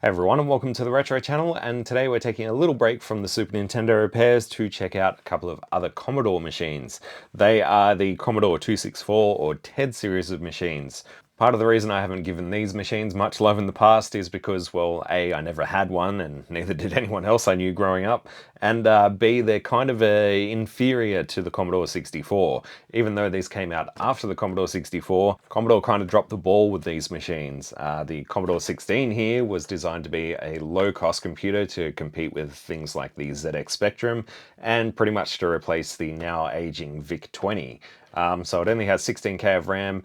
Hey everyone, and welcome to the Retro Channel, and today we're taking a little break from the Super Nintendo repairs to check out a couple of other Commodore machines. They are the Commodore 264 or TED series of machines. Part of the reason I haven't given these machines much love in the past is because, well, A, I never had one, and neither did anyone else I knew growing up, and B, they're kind of inferior to the Commodore 64. Even though these came out after the Commodore 64, Commodore kind of dropped the ball with these machines. The Commodore 16 here was designed to be a low-cost computer to compete with things like the ZX Spectrum, and pretty much to replace the now aging VIC-20. So it only has 16K of RAM,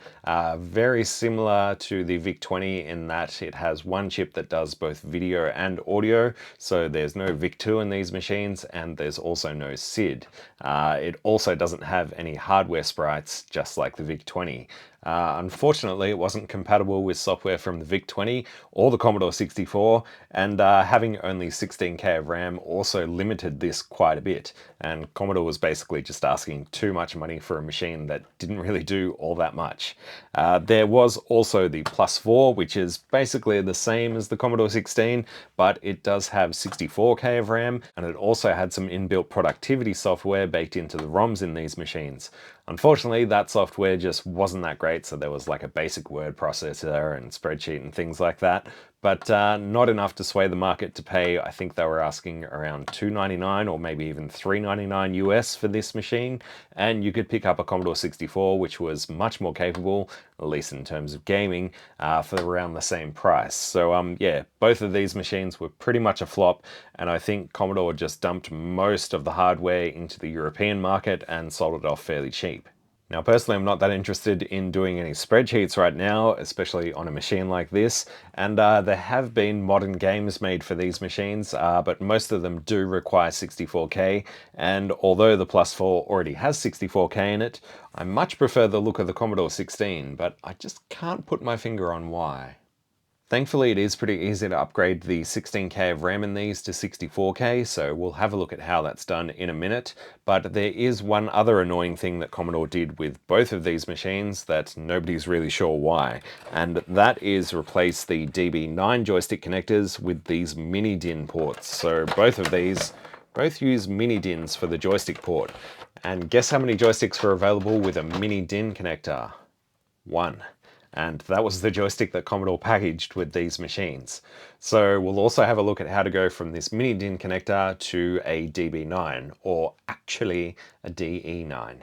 very similar to the VIC-20 in that it has one chip that does both video and audio, so there's no VIC-2 in these machines, and there's also no SID. It also doesn't have any hardware sprites, just like the VIC-20. Unfortunately, it wasn't compatible with software from the VIC-20 or the Commodore 64, and having only 16K of RAM also limited this quite a bit, and Commodore was basically just asking too much money for a machine that didn't really do all that much. There was also the Plus 4, which is basically the same as the Commodore 16, but it does have 64K of RAM, and it also had some inbuilt productivity software baked into the ROMs in these machines. Unfortunately, that software just wasn't that great, so there was like a basic word processor and spreadsheet and things like that, but not enough to sway the market to pay. I think they were asking around $299 or maybe even $399 US for this machine, and you could pick up a Commodore 64, which was much more capable, at least in terms of gaming, for around the same price. So yeah, both of these machines were pretty much a flop, and I think Commodore just dumped most of the hardware into the European market and sold it off fairly cheap. Now, personally, I'm not that interested in doing any spreadsheets right now, especially on a machine like this, and there have been modern games made for these machines, but most of them do require 64K, and although the Plus 4 already has 64K in it, I much prefer the look of the Commodore 16, but I just can't put my finger on why. Thankfully, it is pretty easy to upgrade the 16K of RAM in these to 64K, so we'll have a look at how that's done in a minute. But there is one other annoying thing that Commodore did with both of these machines that nobody's really sure why, and that is replace the DB9 joystick connectors with these mini DIN ports. So both of these use mini DINs for the joystick port. And guess how many joysticks were available with a mini DIN connector? One. And that was the joystick that Commodore packaged with these machines. So we'll also have a look at how to go from this mini DIN connector to a DB9, or actually a DE9.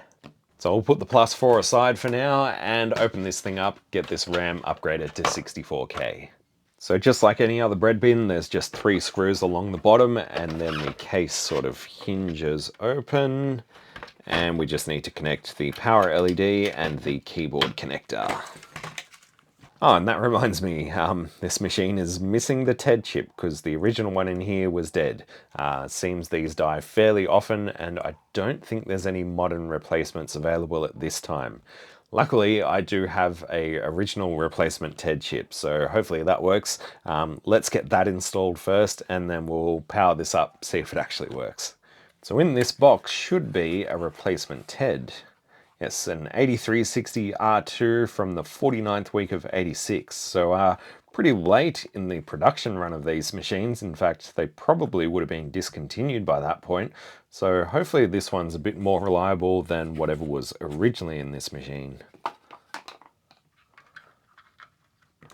So I'll put the Plus 4 aside for now and open this thing up, get this RAM upgraded to 64K. So just like any other bread bin, there's just 3 screws along the bottom, and then the case sort of hinges open, and we just need to connect the power LED and the keyboard connector. Oh, and that reminds me, this machine is missing the TED chip because the original one in here was dead. Seems these die fairly often, and I don't think there's any modern replacements available at this time. Luckily, I do have a original replacement TED chip, so hopefully that works. Let's get that installed first, and then we'll power this up, see if it actually works. So in this box should be a replacement TED. Yes, an 8360 R2 from the 49th week of 86. So pretty late in the production run of these machines. In fact, they probably would have been discontinued by that point. So hopefully this one's a bit more reliable than whatever was originally in this machine.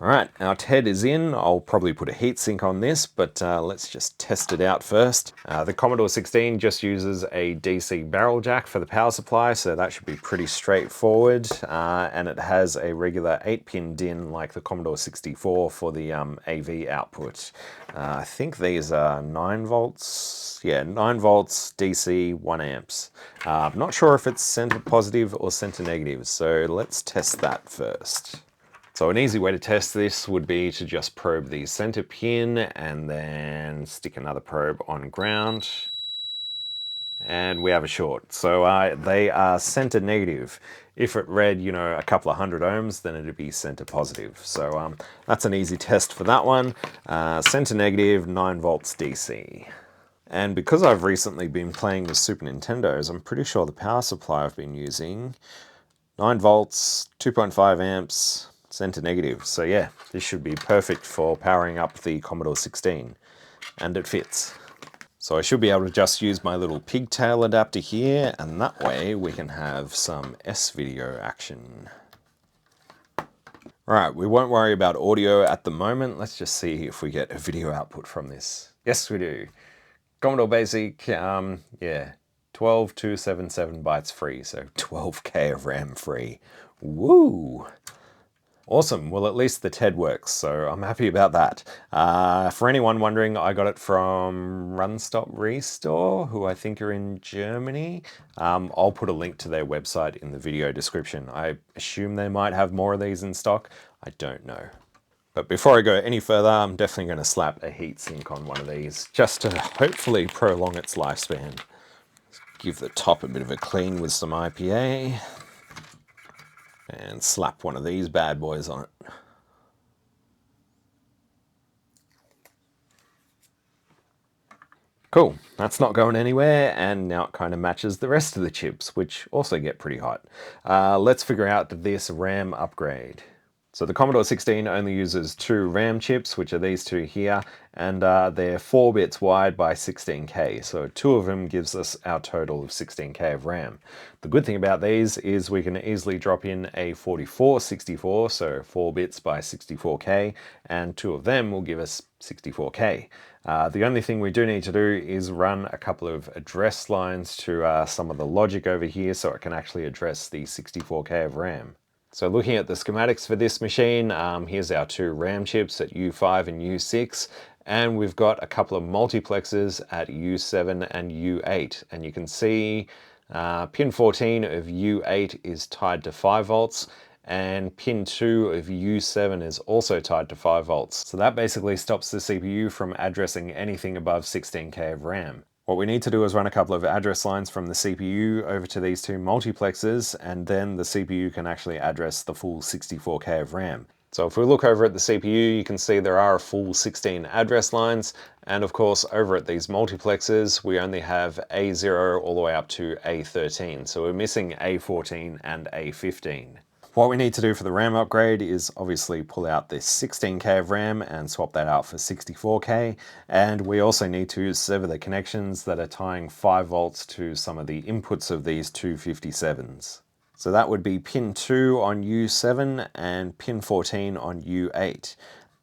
Alright, our TED is in. I'll probably put a heatsink on this, but let's just test it out first. The Commodore 16 just uses a DC barrel jack for the power supply, so that should be pretty straightforward. And it has a regular 8-pin DIN like the Commodore 64 for the AV output. I think these are 9 volts. Yeah, 9 volts DC, 1 amps. I'm not sure if it's center positive or center negative, so let's test that first. So an easy way to test this would be to just probe the center pin and then stick another probe on ground. And we have a short. So they are center negative. If it read, a couple of hundred ohms, then it'd be center positive. So that's an easy test for that one. Center negative, 9 volts DC. And because I've recently been playing with Super Nintendos, I'm pretty sure the power supply I've been using, 9 volts, 2.5 amps, center negative. So yeah, this should be perfect for powering up the Commodore 16, and it fits. So I should be able to just use my little pigtail adapter here, and that way we can have some S-video action. Right, we won't worry about audio at the moment. Let's just see if we get a video output from this. Yes, we do. Commodore Basic, yeah, 12277 bytes free, so 12K of RAM free. Woo! Awesome. Well, at least the TED works, so I'm happy about that. For anyone wondering, I got it from Run Stop Restore, who I think are in Germany. I'll put a link to their website in the video description. I assume they might have more of these in stock. I don't know. But before I go any further, I'm definitely going to slap a heatsink on one of these, just to hopefully prolong its lifespan. Give the top a bit of a clean with some IPA. And slap one of these bad boys on it. Cool, that's not going anywhere, and now it kind of matches the rest of the chips, which also get pretty hot. Let's figure out this RAM upgrade. So the Commodore 16 only uses 2 RAM chips, which are these two here, and they're 4 bits wide by 16K, so 2 of them gives us our total of 16K of RAM. The good thing about these is we can easily drop in a 4464, so 4 bits by 64K, and 2 of them will give us 64K. The only thing we do need to do is run a couple of address lines to some of the logic over here so it can actually address the 64K of RAM. So looking at the schematics for this machine, here's our 2 RAM chips at U5 and U6, and we've got a couple of multiplexers at U7 and U8, and you can see pin 14 of U8 is tied to 5 volts, and pin 2 of U7 is also tied to 5 volts. So that basically stops the CPU from addressing anything above 16K of RAM. What we need to do is run a couple of address lines from the CPU over to these 2 multiplexers, and then the CPU can actually address the full 64K of RAM. So if we look over at the CPU, you can see there are a full 16 address lines, and of course over at these multiplexers we only have A0 all the way up to A13, so we're missing A14 and A15. What we need to do for the RAM upgrade is obviously pull out this 16K of RAM and swap that out for 64K, and we also need to sever the connections that are tying 5 volts to some of the inputs of these 257s. So that would be pin 2 on U7 and pin 14 on U8.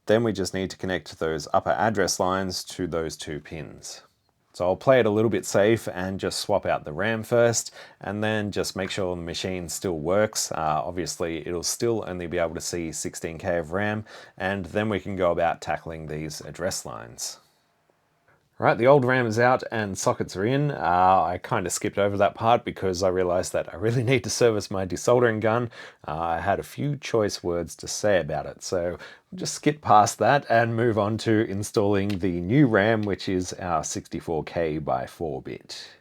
Then we just need to connect those upper address lines to those 2 pins. So I'll play it a little bit safe and just swap out the RAM first, and then just make sure the machine still works. Obviously it'll still only be able to see 16K of RAM, and then we can go about tackling these address lines. Right, the old RAM is out and sockets are in. I kind of skipped over that part because I realized that I really need to service my desoldering gun. I had a few choice words to say about it, so we'll just skip past that and move on to installing the new RAM, which is our 64K by 4-bit.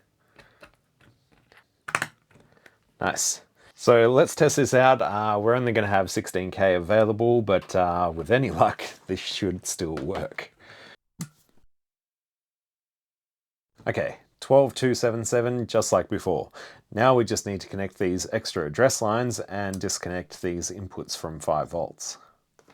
Nice. So let's test this out. We're only going to have 16K available, but with any luck, this should still work. Okay, 12277, just like before. Now we just need to connect these extra address lines and disconnect these inputs from 5 volts.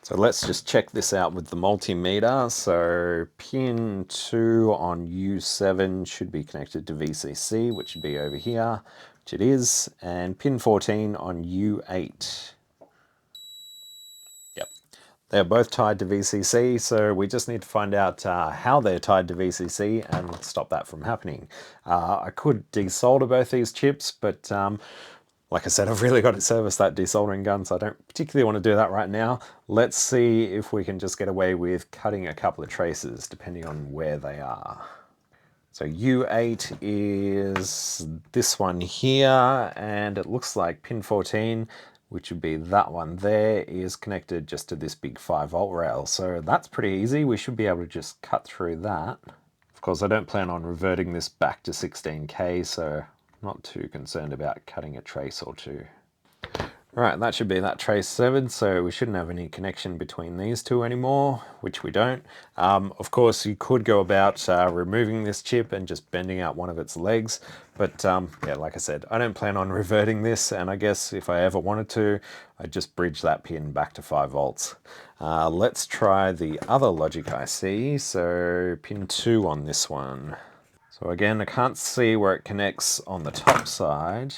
So let's just check this out with the multimeter. So pin 2 on U7 should be connected to VCC, which should be over here, which it is, and pin 14 on U8. They're both tied to VCC, so we just need to find out how they're tied to VCC and stop that from happening. I could desolder both these chips, but like I said, I've really got to service that desoldering gun, so I don't particularly want to do that right now. Let's see if we can just get away with cutting a couple of traces, depending on where they are. So U8 is this one here, and it looks like pin 14, which would be that one there, is connected just to this big 5 volt rail. So that's pretty easy. We should be able to just cut through that. Of course, I don't plan on reverting this back to 16K, so I'm not too concerned about cutting a trace or two. Right, that should be that trace 7, so we shouldn't have any connection between these two anymore, which we don't. Of course, you could go about removing this chip and just bending out one of its legs, but yeah, like I said, I don't plan on reverting this, and I guess if I ever wanted to, I'd just bridge that pin back to 5 volts. Let's try the other logic IC, so pin 2 on this one. So again, I can't see where it connects on the top side.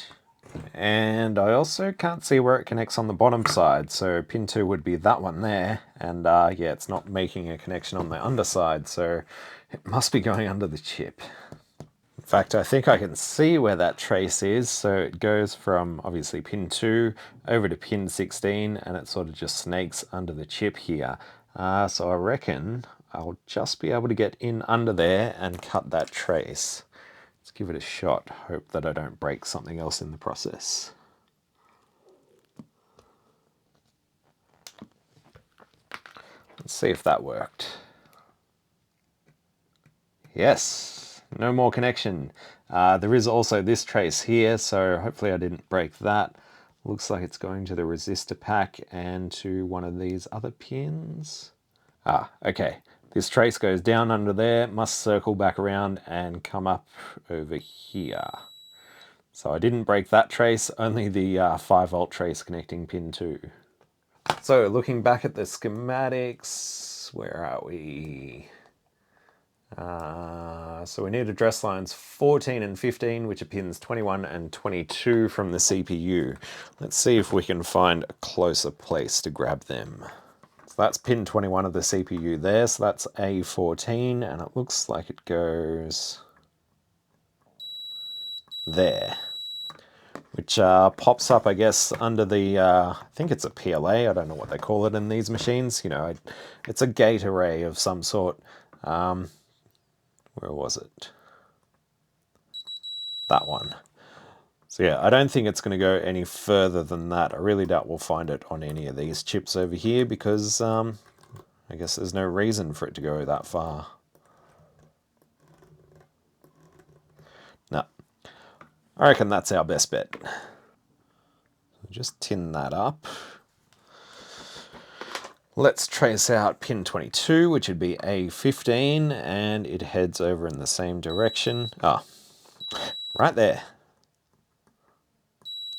And I also can't see where it connects on the bottom side, so pin 2 would be that one there, and yeah, it's not making a connection on the underside, so it must be going under the chip. In fact, I think I can see where that trace is, so it goes from obviously pin 2 over to pin 16, and it sort of just snakes under the chip here. So I reckon I'll just be able to get in under there and cut that trace. Let's give it a shot, hope that I don't break something else in the process. Let's see if that worked. Yes, no more connection. There is also this trace here, so hopefully I didn't break that. Looks like it's going to the resistor pack and to one of these other pins. Okay. This trace goes down under there, must circle back around and come up over here. So I didn't break that trace, only the 5 volt trace connecting pin 2. So looking back at the schematics, where are we? So we need address lines 14 and 15, which are pins 21 and 22 from the CPU. Let's see if we can find a closer place to grab them. So that's pin 21 of the CPU there, so that's A14, and it looks like it goes there. Which pops up, I guess, under the, I think it's a PLA, I don't know what they call it in these machines. You know, it's a gate array of some sort. Where was it? That one. So yeah, I don't think it's going to go any further than that. I really doubt we'll find it on any of these chips over here because I guess there's no reason for it to go that far. No, I reckon that's our best bet. Just tin that up. Let's trace out pin 22, which would be A15, and it heads over in the same direction. Right there.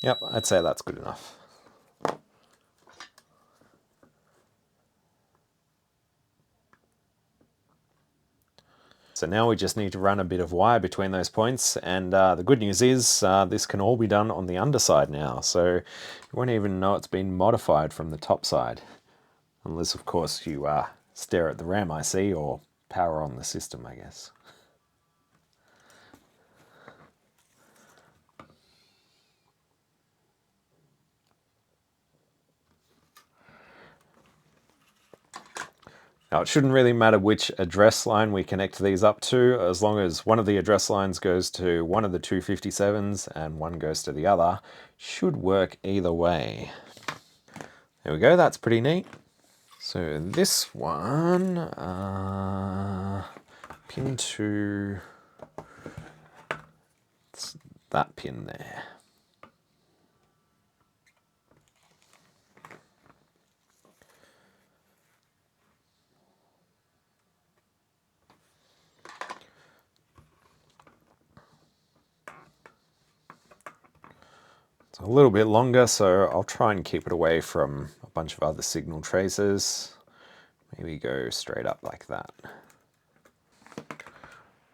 Yep, I'd say that's good enough. So now we just need to run a bit of wire between those points, and the good news is this can all be done on the underside now, so you won't even know it's been modified from the top side. Unless, of course, you stare at the RAM IC or power on the system, I guess. Now, it shouldn't really matter which address line we connect these up to, as long as one of the address lines goes to one of the 257s and one goes to the other. Should work either way. There we go, that's pretty neat. So this one, pin 2, it's that pin there. It's a little bit longer, so I'll try and keep it away from a bunch of other signal traces. Maybe go straight up like that.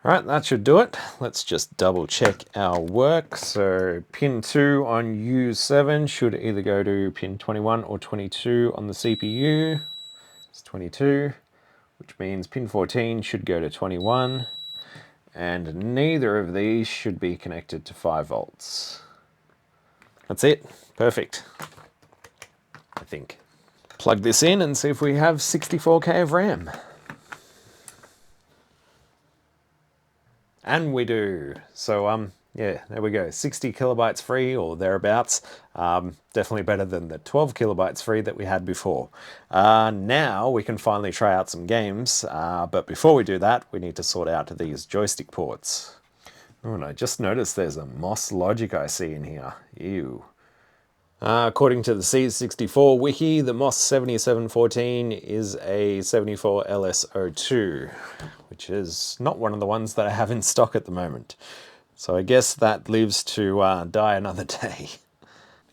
Alright, that should do it. Let's just double check our work. So pin 2 on U7 should either go to pin 21 or 22 on the CPU. It's 22, which means pin 14 should go to 21. And neither of these should be connected to 5 volts. That's it. Perfect. I think. Plug this in and see if we have 64K of RAM. And we do. So yeah, there we go. 60 kilobytes free or thereabouts. Definitely better than the 12 kilobytes free that we had before. Now we can finally try out some games. But before we do that, we need to sort out these joystick ports. Oh, and I just noticed there's a MOS logic IC in here. Ew. According to the C64 wiki, the MOS 7714 is a 74 LS02, which is not one of the ones that I have in stock at the moment. So I guess that lives to die another day.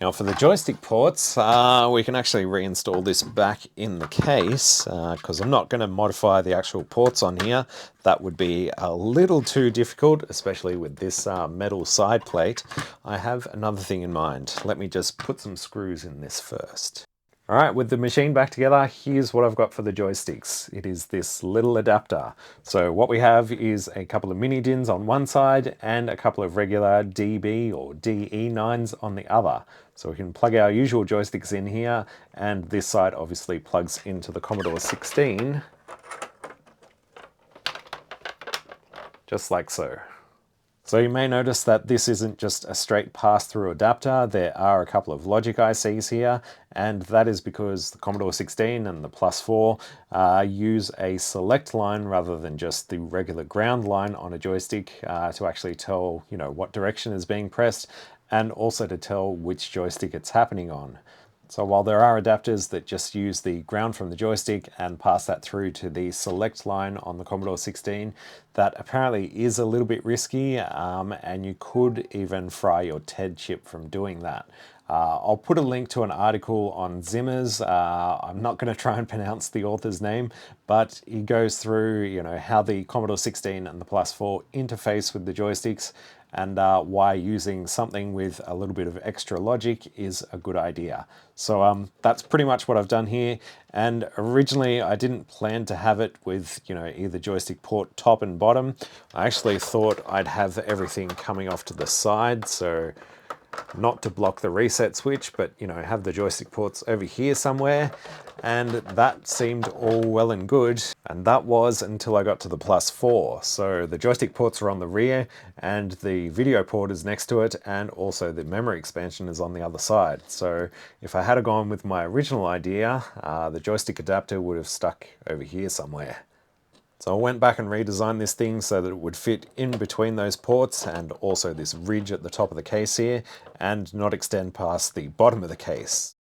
Now for the joystick ports, we can actually reinstall this back in the case, because I'm not going to modify the actual ports on here. That would be a little too difficult, especially with this metal side plate. I have another thing in mind. Let me just put some screws in this first. All right, with the machine back together, here's what I've got for the joysticks. It is this little adapter. So what we have is a couple of mini DINs on one side and a couple of regular DB or DE9s on the other. So we can plug our usual joysticks in here, and this side obviously plugs into the Commodore 16, just like so. So you may notice that this isn't just a straight pass-through adapter. There are a couple of logic ICs here, and that is because the Commodore 16 and the Plus 4 use a select line rather than just the regular ground line on a joystick to actually tell, you know, what direction is being pressed, and also to tell which joystick it's happening on. So while there are adapters that just use the ground from the joystick and pass that through to the select line on the Commodore 16, that apparently is a little bit risky, and you could even fry your TED chip from doing that. I'll put a link to an article on Zimmer's. I'm not going to try and pronounce the author's name, but he goes through, you know, how the Commodore 16 and the Plus 4 interface with the joysticks, and why using something with a little bit of extra logic is a good idea. So that's pretty much what I've done here. And originally I didn't plan to have it with, you know, either joystick port top and bottom. I actually thought I'd have everything coming off to the side, so not to block the reset switch, but, you know, have the joystick ports over here somewhere. And that seemed all well and good, and that was until I got to the Plus 4. So the joystick ports are on the rear, and the video port is next to it, and also the memory expansion is on the other side. So if I had gone with my original idea, the joystick adapter would have stuck over here somewhere. So I went back and redesigned this thing so that it would fit in between those ports, and also this ridge at the top of the case here, and not extend past the bottom of the case.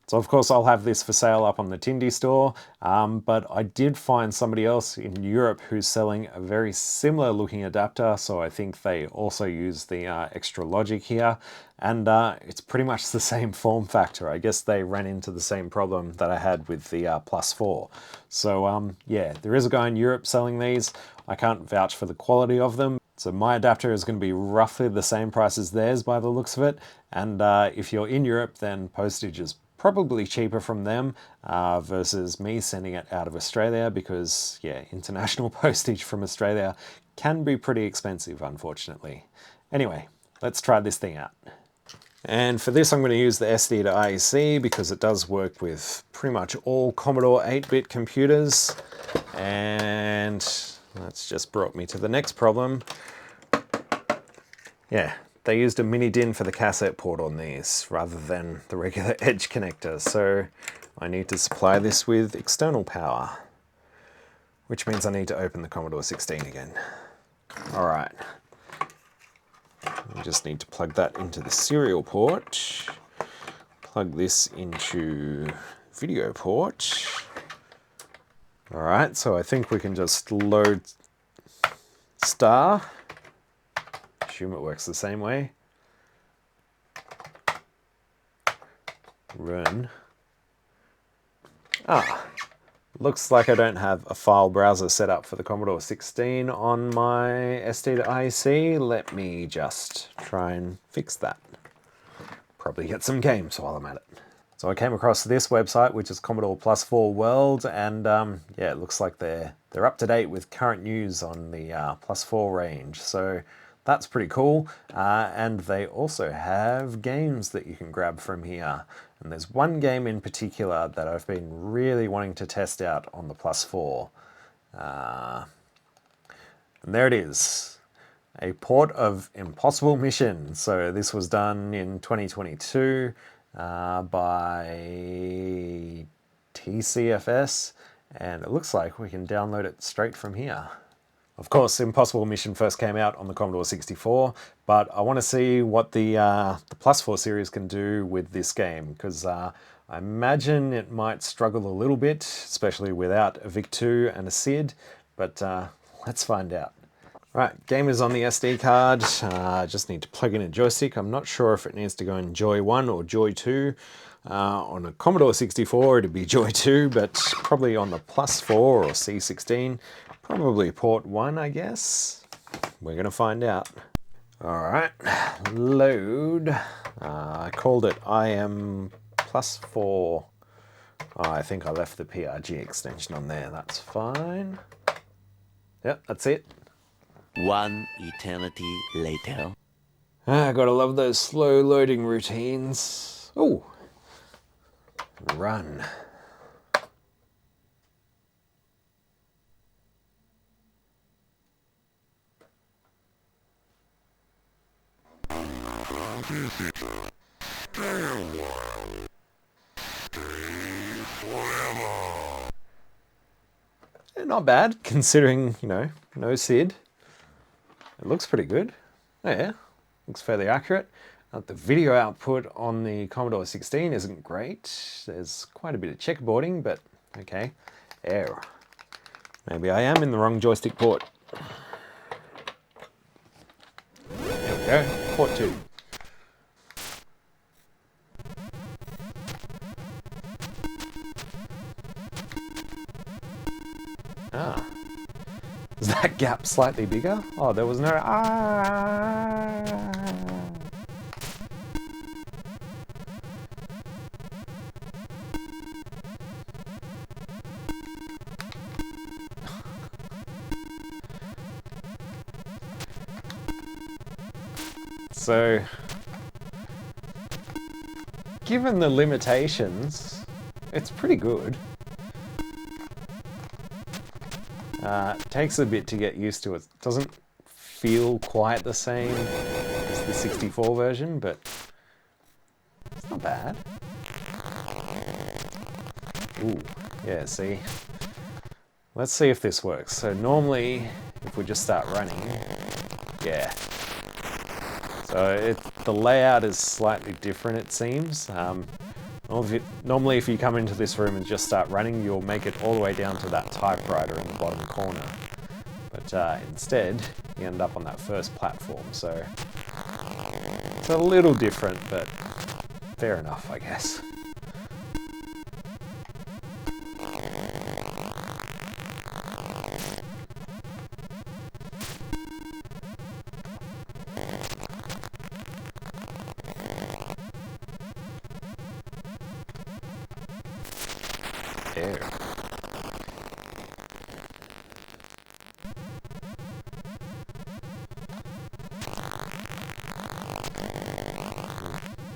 So of course I'll have this for sale up on the Tindy store, but I did find somebody else in Europe who's selling a very similar looking adapter, so I think they also use the extra logic here, and it's pretty much the same form factor. I guess they ran into the same problem that I had with the Plus 4. So yeah, there is a guy in Europe selling these. I can't vouch for the quality of them. So my adapter is going to be roughly the same price as theirs by the looks of it, and if you're in Europe, then postage is probably cheaper from them versus me sending it out of Australia, because yeah, international postage from Australia can be pretty expensive, unfortunately. Anyway, let's try this thing out. And for this I'm going to use the SD to IEC because it does work with pretty much all Commodore 8-bit computers. And that's just brought me to the next problem. Yeah, they used a mini DIN for the cassette port on these rather than the regular edge connector, so I need to supply this with external power, which means I need to open the Commodore 16 again. All right, we just need to plug that into the serial port, plug this into video port. All right, so I think we can just load star. Assume it works the same way. Run. Looks like I don't have a file browser set up for the Commodore 16 on my SD to IEC. Let me just try and fix that. Probably get some games while I'm at it. So I came across this website, which is Commodore Plus 4 World, and yeah, it looks like they're up to date with current news on the Plus 4 range. So that's pretty cool, and they also have games that you can grab from here. And there's one game in particular that I've been really wanting to test out on the Plus 4. And there it is, a port of Impossible Mission. So this was done in 2022 by TCFS, and it looks like we can download it straight from here. Of course, Impossible Mission first came out on the Commodore 64, but I want to see what the Plus 4 series can do with this game, because I imagine it might struggle a little bit, especially without a VIC-2 and a SID, but let's find out. Right, game is on the SD card. I just need to plug in a joystick. I'm not sure if it needs to go in Joy 1 or Joy 2. On a Commodore 64 it'd be Joy 2, but probably on the Plus 4 or C16, probably port 1, I guess. We're going to find out. Alright, load. I called it IM Plus 4. Oh, I think I left the PRG extension on there. That's fine. Yep, that's it. One eternity later. Gotta love those slow loading routines. Oh, run. Not bad, considering, you know, no SID. It looks pretty good. Oh yeah, looks fairly accurate. The video output on the Commodore 16 isn't great. There's quite a bit of checkerboarding, but okay. Error. Maybe I am in the wrong joystick port. There we go, port 2. Ah. Is that gap slightly bigger? Oh, there was no... So, given the limitations, it's pretty good. It takes a bit to get used to it. It doesn't feel quite the same as the 64 version, but it's not bad. Ooh, yeah, see? Let's see if this works. So normally, if we just start running, yeah. So the layout is slightly different, it seems. Normally if you come into this room and just start running, you'll make it all the way down to that typewriter in the bottom corner. But instead, you end up on that first platform, so it's a little different, but fair enough, I guess. There.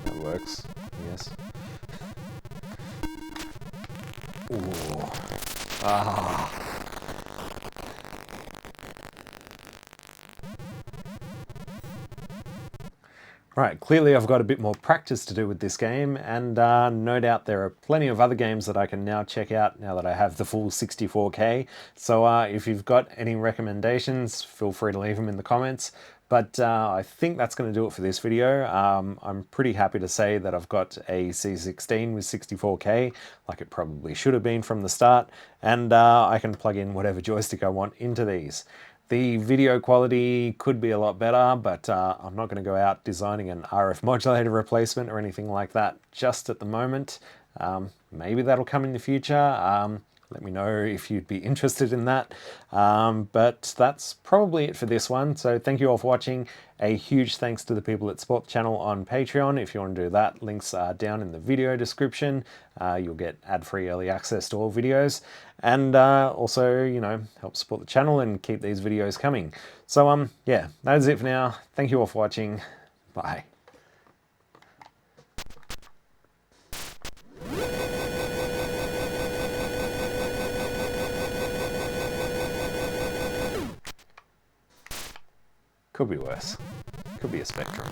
That works, yes. Ooh. Ah. Right, clearly I've got a bit more practice to do with this game, and no doubt there are plenty of other games that I can now check out now that I have the full 64K. So if you've got any recommendations, feel free to leave them in the comments. But I think that's going to do it for this video. I'm pretty happy to say that I've got a C16 with 64K, like it probably should have been from the start, and I can plug in whatever joystick I want into these. The video quality could be a lot better, but I'm not going to go out designing an RF modulator replacement or anything like that just at the moment. Maybe that'll come in the future. Let me know if you'd be interested in that. But that's probably it for this one. So thank you all for watching. A huge thanks to the people that support the channel on Patreon. If you want to do that, links are down in the video description. You'll get ad-free early access to all videos. And also, you know, help support the channel and keep these videos coming. So yeah, that is it for now. Thank you all for watching. Bye. Could be worse. Could be a Spectrum.